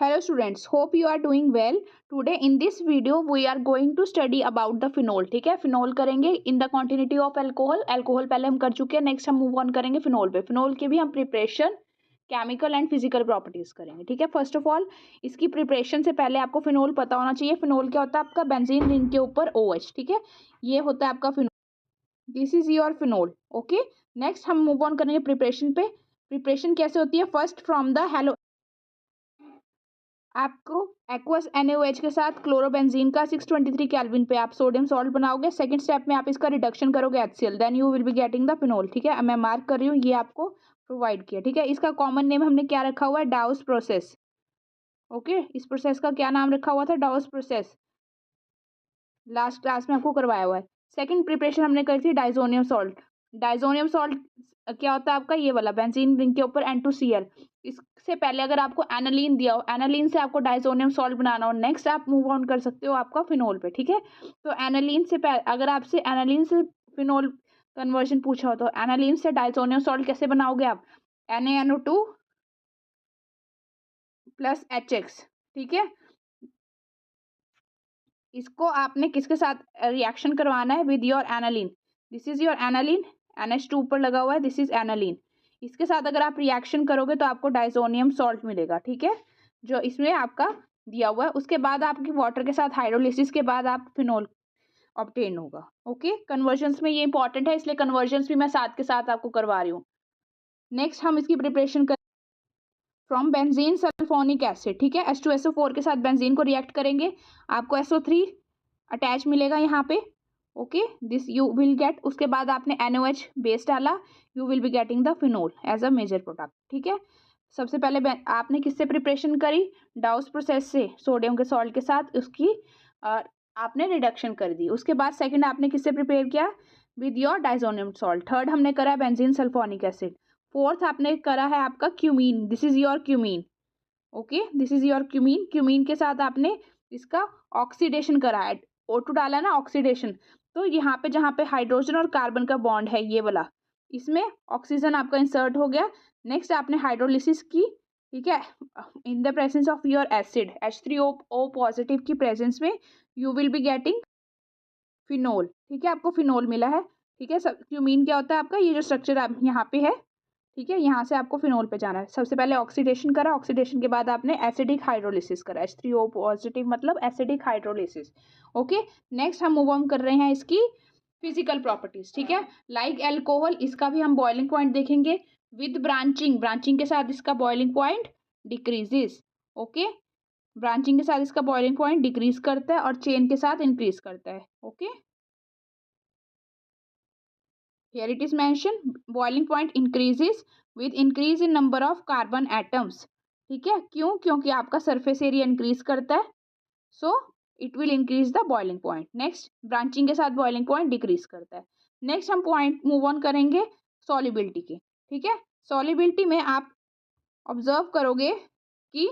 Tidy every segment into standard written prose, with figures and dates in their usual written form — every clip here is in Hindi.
Hello students, hope you are doing well. Today in this video we are going to study about the phenol. ठीक है, फिनोल करेंगे in the quantity of alcohol. Alcohol पहले हम कर चुके हैं. नेक्स्ट हम मूव ऑन करेंगे फिनोल पे. फिनोल की भी हम preparation, chemical and physical properties करेंगे. ठीक है, फर्स्ट ऑफ ऑल इसकी प्रिपरेशन से पहले आपको फिनोल पता होना चाहिए. फिनोल क्या होता है? आपका बेंजीन रिंग के ऊपर OH. ठीक है, ये होता है आपका phenol. This is your phenol. Okay, next हम मूव ऑन करेंगे प्रिपरेशन पे. प्रिपरेशन कैसे होती है? फर्स्ट फ्रॉम द हेलो आपको एक्वस NaOH के साथ क्लोरोबेंजीन का 623 केल्विन पे आप सोडियम सॉल्ट बनाओगे. सेकंड स्टेप में आप इसका रिडक्शन करोगे HCl, then you will be getting the phenol. ठीक है, मैं मार्क कर रही हूँ, ये आपको प्रोवाइड किया. ठीक है, इसका कॉमन नेम हमने क्या रखा हुआ है? डाउस प्रोसेस. ओके, इस प्रोसेस का क्या नाम रखा हुआ था? डाउस प्रोसेस. लास्ट क्लास में आपको करवाया हुआ है. सेकंड प्रिपरेशन हमने करी थी डाइजोनियम सॉल्ट. डाइजोनियम सॉल्ट क्या होता है आपका? ये वाला बेंजीन रिंग के ऊपर N2Cl. इससे पहले अगर आपको एनालीन दिया हो, एनालीन से आपको डाइजोनियम सॉल्ट बनाना हो, नेक्स्ट आप मूव ऑन कर सकते हो आपका फिनोल पे. ठीक है, तो एनालीन से अगर आपसे एनालीन से फिनोल कन्वर्जन पूछा हो तो एनालीन से डाइजोनियम सॉल्ट कैसे बनाओगे आप? NaNO2 plus HX. ठीक है, इसको आपने किसके साथ रिएक्शन करवाना है? With your aniline. This is your aniline. NH2 ऊपर लगा हुआ है, दिस इज एनालीन. इसके साथ अगर आप रिएक्शन करोगे तो आपको डाइजोनियम सॉल्ट मिलेगा. ठीक है, जो इसमें आपका दिया हुआ है. उसके बाद आपकी वाटर के साथ हाइड्रोलिसिस के बाद आप फिनोल ऑब्टेन होगा. ओके, कन्वर्जन्स में ये इंपॉर्टेंट है, इसलिए कन्वर्जन्स भी मैं साथ के साथ आपको करवा रही हूँ. नेक्स्ट हम इसकी प्रिपरेशन कर फ्रॉम बेंजीन सल्फोनिक एसिड. ठीक है, H2SO4 के साथ बेंजीन को रिएक्ट करेंगे, आपको SO3 अटैच मिलेगा यहाँ पे. Okay, this you will get. उसके बाद आपने NaOH बेस डाला, you will be getting the phenol as a major product. ठीक है, सबसे पहले आपने किससे प्रिपरेशन करी? डाउस प्रोसेस से, सोडियम के सॉल्ट के साथ उसकी आपने रिडक्शन कर दी. उसके बाद सेकंड आपने किससे प्रिपेयर किया? With your diazonium salt. Third हमने करा बेंजीन सल्फोनिक एसिड. फोर्थ आपने करा है आपका cumene. This is your cumene. Okay, this is your cumene. Cumene के साथ आपने इसका ऑक्सीडेशन करा है. O2 डाला ना, ऑक्सीडेशन. तो यहाँ पे जहाँ पे हाइड्रोजन और कार्बन का बॉन्ड है ये वाला, इसमें ऑक्सीजन आपका इंसर्ट हो गया. नेक्स्ट आपने हाइड्रोलिसिस की. ठीक है, in the presence of your acid H3O positive की प्रेजेंस में you will be getting phenol. ठीक है, आपको फिनोल मिला है. ठीक है, क्यूमीन क्या होता है आपका? ये जो स्ट्रक्चर आप यहाँ पे है. ठीक है, यहाँ से आपको फिनोल पे जाना है. सबसे पहले ऑक्सीडेशन करा, ऑक्सीडेशन के बाद आपने एसिडिक हाइड्रोलिसिस करा. H3O पॉजिटिव मतलब एसिडिक हाइड्रोलिसिस. ओके, नेक्स्ट हम मूव ऑन कर रहे हैं इसकी फिजिकल प्रॉपर्टीज. ठीक है, लाइक एल्कोहल, इसका भी हम बॉइलिंग पॉइंट देखेंगे. विद ब्रांचिंग, ब्रांचिंग के साथ इसका boiling point decreases. Okay, branching के साथ इसका बॉइलिंग पॉइंट डिक्रीज करता है और चेन के साथ इंक्रीज करता है. Okay, here it is mentioned boiling point increases with increase in number of carbon atoms. ठीक है, क्यों? क्योंकि आपका सरफेस एरिया इंक्रीज करता है, सो it will increase the boiling point. Next, branching के साथ बॉइलिंग पॉइंट डिक्रीज करता है. नेक्स्ट हम पॉइंट मूव ऑन करेंगे सॉल्युबिलिटी के. ठीक है, सॉल्युबिलिटी में आप ऑब्जर्व करोगे कि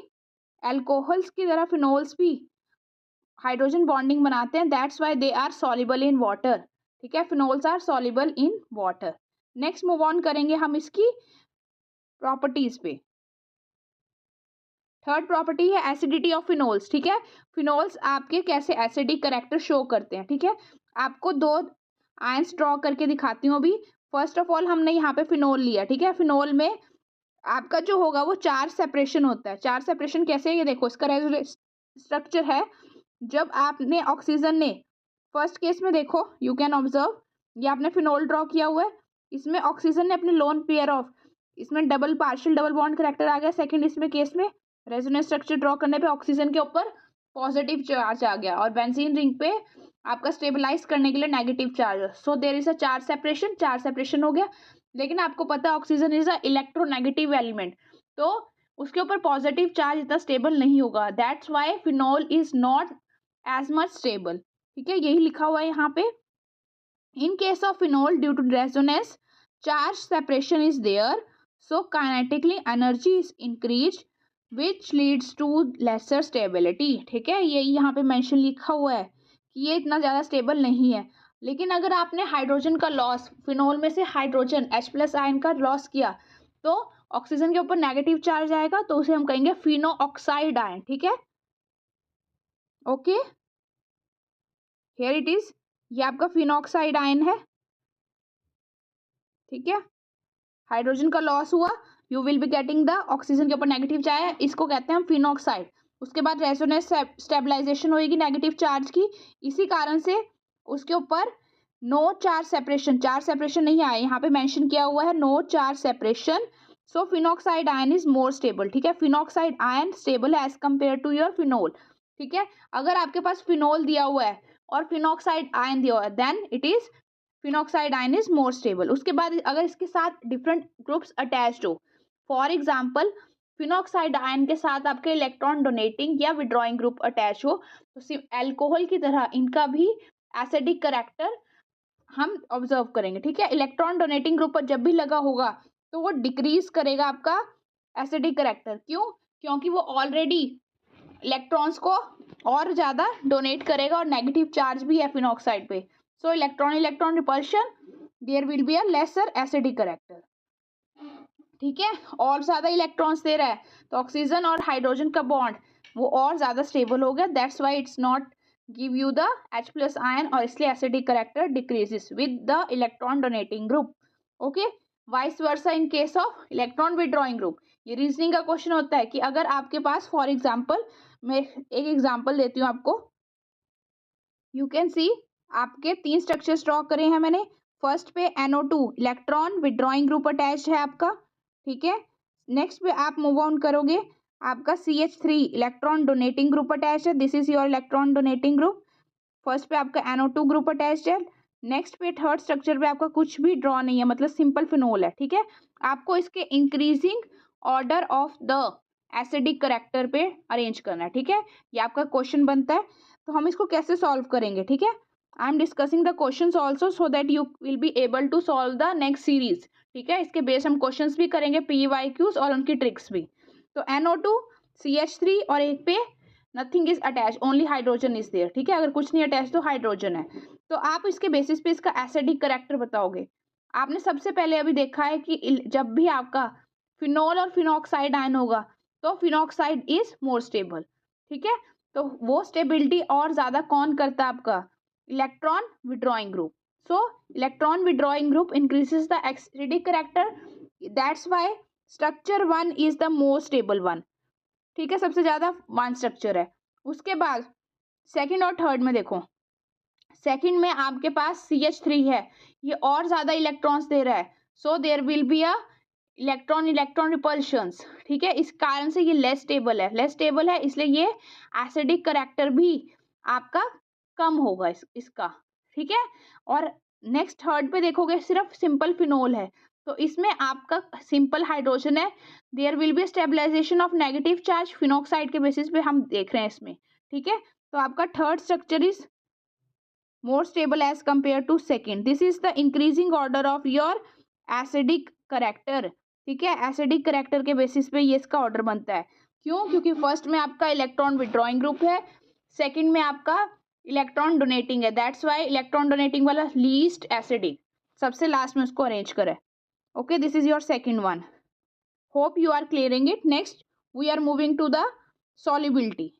अल्कोहल्स की तरह फिनोल्स भी हाइड्रोजन बॉन्डिंग बनाते हैं. That's why they are soluble in water. ठीक है, phenols are soluble in water. Next move on करेंगे हम इसकी प्रॉपर्टीज पे. थर्ड प्रॉपर्टी है एसिडिटी ऑफ फिनोल्स. ठीक है, फिनोल्स आपके कैसे एसिडिक करेक्टर शो करते हैं. ठीक है, आपको दो आयंस ड्रॉ करके दिखाती हूँ अभी. फर्स्ट ऑफ ऑल हमने यहाँ पे फिनोल लिया. ठीक है, फिनोल में आपका जो होगा वो चार्ज सेपरेशन होता है. चार्ज सेपरेशन कैसे? ये देखो, इसका स्ट्रक्चर है. जब आपने ऑक्सीजन ने फर्स्ट केस में देखो, यू कैन ऑब्जर्व, ये आपने फिनोल ड्रॉ किया हुआ है. इसमें ऑक्सीजन ने अपने लोन पेयर ऑफ, इसमें double partial double bond character आ गया. सेकंड इसमें केस में रेजोनेंस स्ट्रक्चर ड्रॉ करने पे ऑक्सीजन के ऊपर पॉजिटिव चार्ज आ गया और बेंजीन रिंग पे आपका स्टेबलाइज करने के लिए negative charge. So there is a charge separation. Charge separation हो गया, लेकिन आपको पता है oxygen is a electronegative element, तो उसके ऊपर पॉजिटिव चार्ज इतना स्टेबल नहीं होगा. That's why phenol is not as much stable. ठीक है, यही लिखा हुआ है यहाँ पे. In case of phenol due to resonance charge separation is there, so kinetically energy is increase which leads to laser stability. ठीक है, ये यहाँ पे मेंशन लिखा हुआ है कि ये इतना ज़्यादा स्टेबल नहीं है. लेकिन अगर आपने हाइड्रोजन का लॉस, फिनोल में से हाइड्रोजन H+ आयन का लॉस किया, तो ऑक्सीजन के ऊपर नेगेटिव चार्ज आएगा तो उसे हम कहेंगे फिनो ऑक्साइड आयन, ठीक है। ओके, हियर इट इज, ये आपका फिनॉक्साइड आयन है, ठीक है। हाइड्रोजन का लॉस हुआ, you will be getting the oxygen के ऊपर नेगेटिव चार्ज, इसको कहते हैं हम फिनॉक्साइड। उसके बाद रेजोनेंस स्टेबलाइजेशन होगी नेगेटिव चार्ज की, इसी कारण से उसके ऊपर नो चार्ज सेपरेशन नहीं आया, यहाँ पे मेंशन किया हुआ है no charge separation. So phenoxide ion is more stable, ठीक है। फिनॉक्साइड आयन स्टेबल है as compare to your phenol, ठीक है। अगर आपके पास फिनोल दिया हुआ है और फिनॉक्साइड आयन दिया हुआ है, then it is phenoxide ion is more stable. उसके बाद अगर इसके साथ डिफरेंट ग्रुप्स अटैच्ड हो, फॉर एग्जांपल फिनॉक्साइड आयन के साथ आपके इलेक्ट्रॉन डोनेटिंग या विड्रॉइंग ग्रुप अटैच हो, तो एल्कोहल की तरह इनका भी एसिडिक करेक्टर हम ऑब्जर्व करेंगे, ठीक है। इलेक्ट्रॉन डोनेटिंग ग्रुप पर जब भी लगा होगा तो वो डिक्रीज करेगा आपका एसिडिक करेक्टर, क्यों? क्योंकि वो ऑलरेडी इलेक्ट्रॉन्स को और ज़्यादा डोनेट करेगा और नेगेटिव चार्ज भी है फिनॉक्साइड पे। So electron repulsion, there will be a lesser acidic character, ठीक है। और ज़्यादा इलेक्ट्रॉन्स दे रहा है तो ऑक्सीजन और हाइड्रोजन का बॉन्ड वो और ज़्यादा स्टेबल हो गया, that's why it's not give you the H+ ion, और इसलिए acidic character decreases with the electron donating group. Okay, vice versa in case of electron withdrawing group. ये रीजनिंग का क्वेश्चन होता है कि अगर आपके पास फॉर एग्जाम्पल, मैं एक एग्जाम्पल देती हूँ आपको, यू कैन सी, आपके 3 स्ट्रक्चर्स ड्रॉ करे हैं मैंने। फर्स्ट पे NO2 electron withdrawing group attached है आपका, ठीक है। नेक्स्ट पे आप मूव ऑन करोगे, आपका CH3 electron donating group attached है, this is your electron donating group. First पे आपका NO2 ग्रुप अटैच्ड है। नेक्स्ट पे थर्ड स्ट्रक्चर पे आपका कुछ भी ड्रॉ नहीं है, मतलब सिंपल फिनोल है, ठीक है। आपको इसके increasing order of the acidic character पे अरेंज करना है, ठीक है। ये आपका क्वेश्चन बनता है, तो हम इसको कैसे सॉल्व करेंगे, ठीक है। I am discussing the questions also so that you will be able to solve the next series, ठीक है। इसके बेस हम क्वेश्चंस भी करेंगे, PYQs और उनकी ट्रिक्स भी। तो NO2 CH3 और एक पे nothing is attach, only hydrogen is there, ठीक है। अगर कुछ नहीं अटैच तो हाइड्रोजन है, तो आप इसके बेसिस पे इसका एसिडिक करेक्टर बताओगे। आपने सबसे पहले अभी देखा है कि जब भी आपका फिनोल और फिनॉक्साइड आयन होगा तो फिनॉक्साइड इज मोर स्टेबल, ठीक है। तो वो स्टेबिलिटी और ज्यादा कौन करता है आपका electron withdrawing group. So electron withdrawing group increases the acidic character, that's why structure 1 is the most stable one, ठीक है। सबसे ज्यादा वन स्ट्रक्चर है। उसके बाद सेकंड और थर्ड में देखो, सेकंड में आपके पास CH3 है, ये और ज्यादा इलेक्ट्रॉन्स दे रहा है, so there will be a electron repulsions, ठीक है। इस कारण से ये लेस स्टेबल है, इसलिए ये एसिडिक करेक्टर भी आपका कम होगा इसका, ठीक है। और नेक्स्ट थर्ड पे देखोगे सिर्फ सिंपल फिनोल है, तो इसमें आपका सिंपल हाइड्रोजन है, there will be stabilization of negative charge phenoxide के बेसिस पे हम देख रहे हैं इसमें, ठीक है। तो आपका third structure is more stable as compared to second, this is the increasing order of your acidic character, ठीक है। एसिडिक करेक्टर के बेसिस पे ये इसका ऑर्डर बनता है, क्यों? क्योंकि फर्स्ट में आपका इलेक्ट्रॉन विड्रॉइंग ग्रुप है, सेकंड में आपका इलेक्ट्रॉन डोनेटिंग है, दैट्स वाई इलेक्ट्रॉन डोनेटिंग वाला लीस्ट एसिडिक, सबसे लास्ट में उसको अरेंज करें। Okay, this is your second one, hope you are clearing it. Next we are moving to the solubility.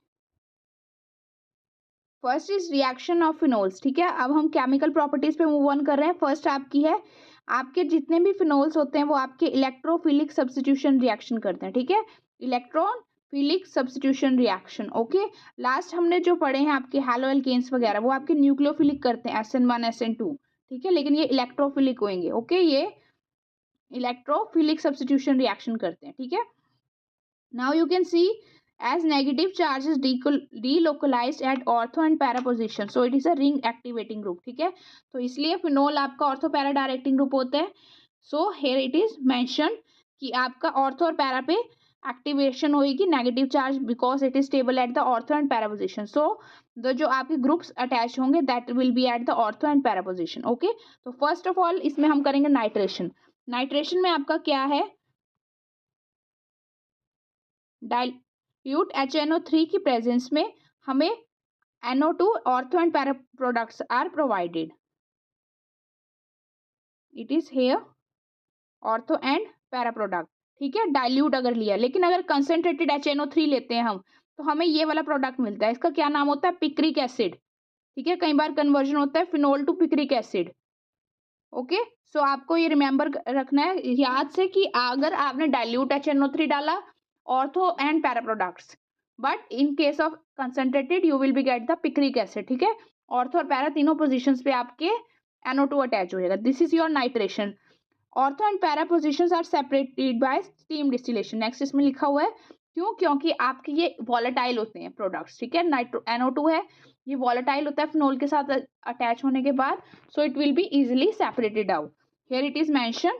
First is reaction of phenols, ठीक है। अब हम केमिकल प्रॉपर्टीज पे मूव ऑन कर रहे हैं। फर्स्ट आपकी है, आपके जितने भी फिनोल्स होते हैं वो आपके इलेक्ट्रोफिलिक सब्स्टिट्यूशन रिएक्शन करते हैं, ठीक है। Electrophilic substitution reaction, okay. Last हमने जो पढ़े हैं आपके हैलो एल्केन्स वगैरह, वो आपके न्यूक्लियोफिलिक करते हैं, SN1 SN2, ठीक है। लेकिन ये इलेक्ट्रोफिलिक होंगे, ओके, ये इलेक्ट्रोफिलिक सब्स्टिट्यूशन रिएक्शन करते हैं, ठीक है। Now you can see as negative charge is delocalized at ortho and para position, so it is a ring activating group, ठीक है। तो इसलिए फिनोल आपका ऑर्थो पैरा डायरेक्टिंग ग्रुप होता है। So here it is mention कि आपका ऑर्थो और पैरा पे एक्टिवेशन होगी negative charge because it is stable at the ortho and para position. So the जो आपके ग्रुप्स अटैच होंगे that will B at the ortho and para position, okay. तो फर्स्ट ऑफ ऑल इसमें हम करेंगे नाइट्रेशन। नाइट्रेशन में आपका क्या है, डाइल्यूट HNO3 की प्रेजेंस में हमें NO2 ortho and para products are provided, it is here ortho and para product, ठीक है, डाइल्यूट अगर लिया। लेकिन अगर कंसंट्रेटेड HNO3 लेते हैं हम, तो हमें ये वाला प्रोडक्ट मिलता है। इसका क्या नाम होता है? Picric acid. ठीक है, कई बार कन्वर्जन होता है phenol to picric acid. Okay, so आपको ये रिमेंबर रखना है याद से कि अगर आपने डाइल्यूट HNO3 डाला, ortho and para products, but in case of concentrated you will B get the picric acid. ठीक है, ऑर्थो और पैरा तीनों पोजीशंस पे आपके NO2 अटैच हो जाएगा। This is your nitration. Ortho and para positions are separated by steam distillation. Next इसमें लिखा हुआ है क्यों? क्योंकि आपके ये वॉलेटाइल होते हैं प्रोडक्ट्स। ठीक है, NO2 है, ये वॉलेटाइल होता है फिनोल के साथ अटैच होने के बाद, so it will be easily separated out. Here it is mention,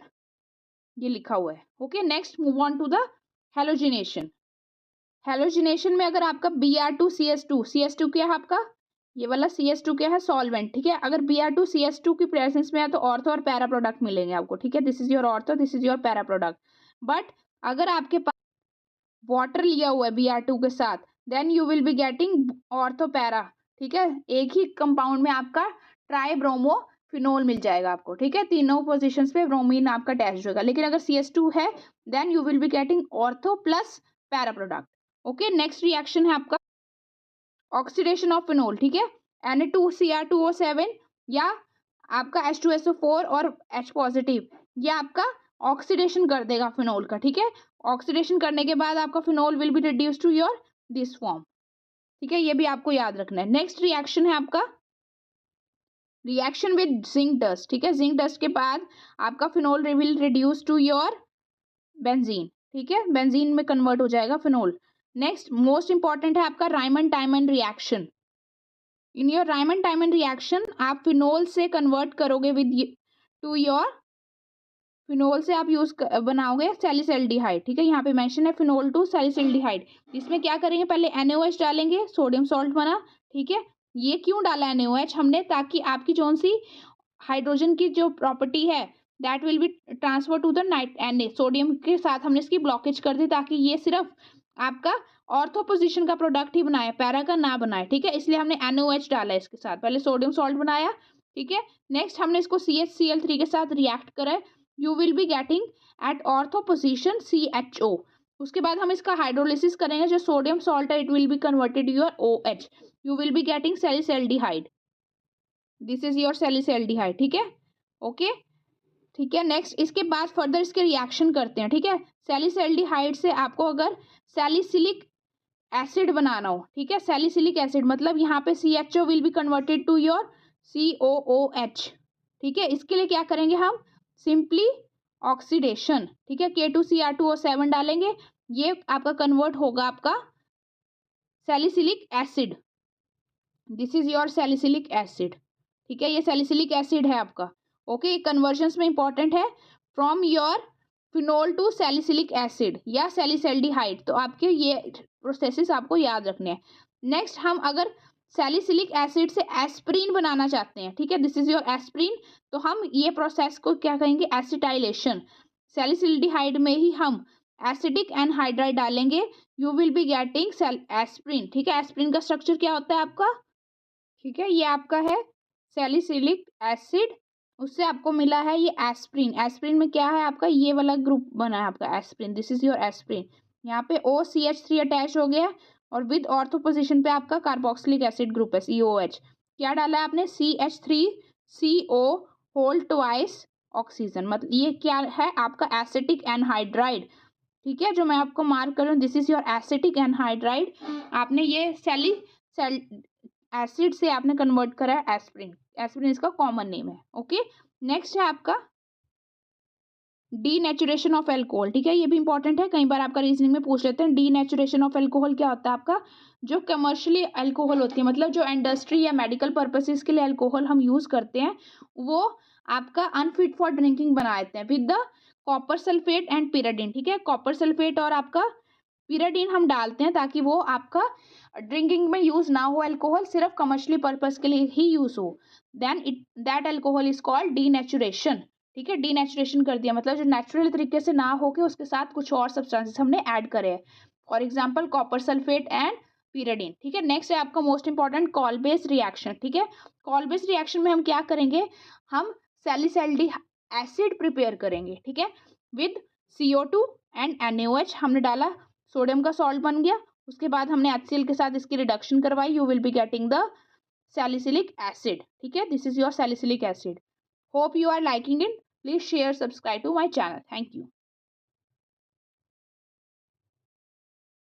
ये लिखा हुआ है। Okay, next move on to the halogenation. Halogenation में अगर आपका Br2CS2, CS2 क्या है आपका? ये वाला CS2 क्या है? सॉल्वेंट। ठीक है, अगर Br2CS2 की प्रेजेंस में है तो ऑर्थो और पैरा प्रोडक्ट मिलेंगे आपको। ठीक है, this is your ortho, this is your para product. But अगर आपके पास वाटर लिया हुआ है Br2 के साथ, then you will be getting ortho para. ठीक है, एक ही कंपाउंड में आपका ट्राइब्रोमो फिनोल मिल जाएगा आपको। ठीक है, तीनों पोजीशंस पे ब्रोमीन आपका अटैच होगा। लेकिन अगर CS2 है, then you will be getting ortho plus para product. Okay, next reaction है आपका ऑक्सीडेशन ऑफ फिनोल। ठीक है, Na2Cr2O7 या आपका H2SO4 और H पॉजिटिव, ये आपका ऑक्सीडेशन कर देगा फिनोल का। ठीक है, ऑक्सीडेशन करने के बाद आपका phenol will be reduce to your this form. ठीक है, ये भी आपको याद रखना है। नेक्स्ट रिएक्शन है आपका रिएक्शन विद जिंक डस्ट। ठीक है, जिंक डस्ट के बाद आपका phenol will reduce to your benzene. ठीक है, बेंजीन में कन्वर्ट हो जाएगा फिनोल। नेक्स्ट मोस्ट इंपॉर्टेंट है आपका रायमंड-टाइमन रिएक्शन। इन योर रायमंड-टाइमन रिएक्शन आप फिनोल से कन्वर्ट करोगे विद टू योर, फिनोल से आप यूज बनाओगे सैलिसिल्डिहाइड। ठीक है, यहाँ पे मेंशन है फिनोल टू सैलिसिल्डिहाइड। इसमें क्या करेंगे? पहले NaOH डालेंगे, सोडियम सॉल्ट बना। ठीक है, ये क्यों डाला NaOH हमने? ताकि आपकी जो सी हाइड्रोजन की जो प्रॉपर्टी है that will be transfer to the Na, sodium के साथ हमने इसकी ब्लॉकेज कर दी ताकि ये सिर्फ आपका ऑर्थो पोजीशन का प्रोडक्ट ही बनाए, पैरा का ना बनाए। ठीक है, इसलिए हमने NaOH डाला इसके साथ, पहले सोडियम सॉल्ट बनाया। ठीक है, नेक्स्ट हमने इसको CHCl3 के साथ रिएक्ट करा, you will be getting at ortho position CHO। उसके बाद हम इसका हाइड्रोलिसिस करेंगे, जो सोडियम सॉल्ट है it will be converted your OH, you will be getting salicylaldehyde. This is your salicylaldehyde. ठीक है, ओके, ठीक है। नेक्स्ट इसके बाद फर्दर इसके रिएक्शन करते हैं। ठीक है, सैलिसिल्डिहाइड से आपको अगर सैलिसिलिक एसिड बनाना हो, ठीक है, सैलिसिलिक एसिड मतलब यहाँ पे CHO will be converted to your COOH। ठीक है, इसके लिए क्या करेंगे हम? Simply oxidation. ठीक है, K2Cr2O7 डालेंगे, ये आपका कन्वर्ट होगा आपका salicylic acid. This is your salicylic acid. ठीक है, ये सैलिसिलिक एसिड है आपका। ओके, कन्वर्जन्स में इंपॉर्टेंट है from your phenol to salicylic acid या सैलिसिल्डिहाइड, तो आपके ये प्रोसेसेस आपको याद रखने हैं। नेक्स्ट हम अगर सैलिसिलिक एसिड से एस्प्रीन बनाना चाहते हैं, ठीक है, दिस इज योर एस्प्रीन, तो हम ये प्रोसेस को क्या कहेंगे? एसिटाइलेशन। सैलिसिल्डिहाइड में ही हम एसिडिक एनहाइड्राइड डालेंगे, you will be getting aspirin. ठीक है, एस्प्रीन का स्ट्रक्चर क्या होता है आपका? ठीक है, ये आपका है सैलिसिलिक एसिड, उससे आपको मिला है ये एस्प्रीन। एस्प्रीन में क्या है आपका? ये वाला ग्रुप बना है आपका aspirin, this is your aspirin. यहाँ पे OCH3 अटैच हो गया और विद ऑर्थो पोजीशन पे आपका कार्बोक्सिलिक एसिड ग्रुप है COH। क्या डाला है आपने? CH3CO होल ट्वाइस ऑक्सीजन, मतलब ये क्या है आपका? Acetic anhydride. ठीक है, जो मैं आपको मार्क कर रही हूँ, this is your acetic anhydride. आपने ये एसिड से आपने कन्वर्ट करा है एस्प्रिन। एस्प्रिन इसका कॉमन नेम है। ओके, नेक्स्ट है आपका डीनेचुरेशन ऑफ एल्कोहल। ठीक है, ये भी इंपॉर्टेंट है, कई बार आपका रीजनिंग में पूछ लेते हैं। डीनेचुरेशन ऑफ एल्कोहल क्या होता है आपका? जो कमर्शियली एल्कोहल होती है, मतलब जो इंडस्ट्री या मेडिकल पर्पसेस के लिए एल्कोहल हम यूज करते हैं, वो आपका अनफिट फॉर ड्रिंकिंग बना देते हैं with the copper sulphate and pyridine. ठीक है, कॉपर सल्फेट और आपका पिराडिन हम डालते हैं ताकि वो आपका ड्रिंकिंग में यूज ना हो, अल्कोहल सिर्फ कमर्शियली पर्पस के लिए ही यूज हो, then that alcohol is called denaturation. ठीक है, डीनेचुरेशन कर दिया मतलब जो नेचुरल तरीके से ना होके उसके साथ कुछ और सब्सटेंसेस हमने ऐड करे हैं, for example copper sulphate and pyridine. ठीक है, नेक्स्ट है आपका most important Kolbe's reaction. ठीक है, कॉल बेस रिएक्शन में हम क्या करेंगे? हम सैलिसिल्डिक एसिड प्रिपेयर करेंगे, ठीक है, विद CO2 एंड NaOH हमने डाला, सोडियम का सॉल्ट बन गया। उसके बाद हमने HCl के साथ इसकी रिडक्शन करवाई, you will be getting the salicylic acid. ठीक है, this is your salicylic acid. Hope you are liking it. Please share, subscribe to my channel. Thank you.